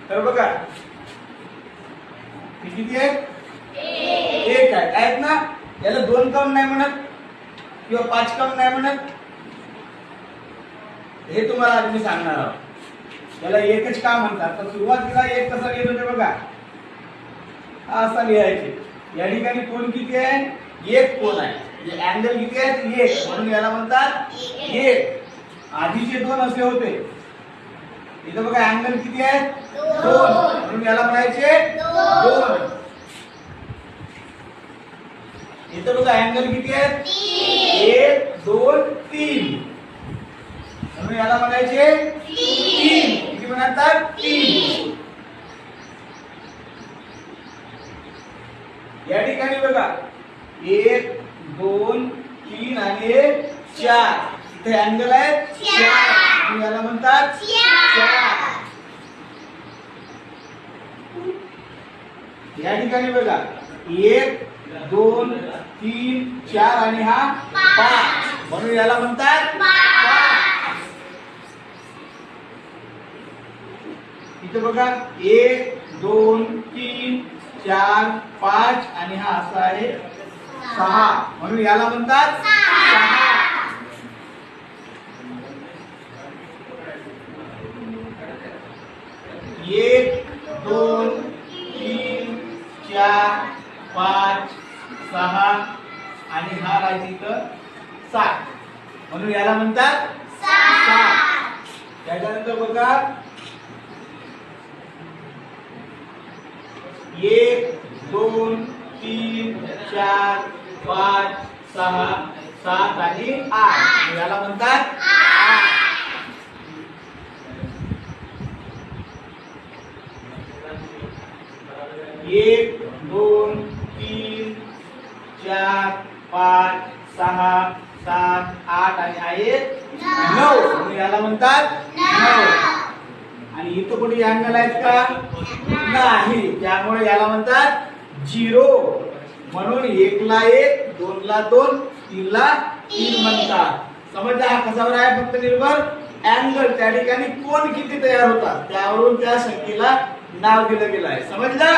तर बघा हे किती आहे? एक आहे. आहेत ना? याला 2 काऊन नाही म्हणत किंवा 5 काऊन नाही म्हणत हे तुम्हाला आज मी सांगणार आहोत. याला एकच का म्हणतात? तर सुरुवातीला एक कसा लिहित होते बघा, हा असा लिहायचे. या ठिकाणी कोण किती आहे? एक कोण आहे. म्हणजे अँगल किती आहे? एक, म्हणून याला म्हणतात एक. आधीचे 2 असे होते. इथं बघा अँगल किती आहे? 2, म्हणून याला म्हणायचे 2. इथं बघा अँगल किती आहे? 1 2 3, म्हणून याला म्हणायचे 3. किती म्हणतात? 3. या ठिकाणी बघा 1 2 3 आणि 4. इथे अँगल आहे 4, म्हणून याला म्हणतात 4. या ठिकाणी बघा 1 2 3 4 आणि हा 5, म्हणून याला म्हणतात 5. इथे बघा 1 2 3 4 5 आणि हा असा आहे 6, म्हणून याला म्हणतात 6. 1 2 3 4 5 6 आणि हा राहायचा इथं 7, म्हणून याला म्हणतात 7. त्याच्यानंतर बघा 1 2 3 4 5 6 7 आणि 8, याला म्हणतात 8. 1 2 3 4 5 6 7 8 आणि आहे 9, म्हणून याला म्हणतात 9. आणि इथं कुठे अँगल आहेत का? नाही, त्यामुळे याला म्हणतात 0. म्हणून 1 ला 1 2 ला 2 3 ला 3 म्हणतात. समजलं? हा कशावर आहे? फक्त निर्भर अँगल. त्या ठिकाणी कोण किती तयार होतात त्यावरून त्या संख्येला नाव दिलं गेलं आहे. समजलं?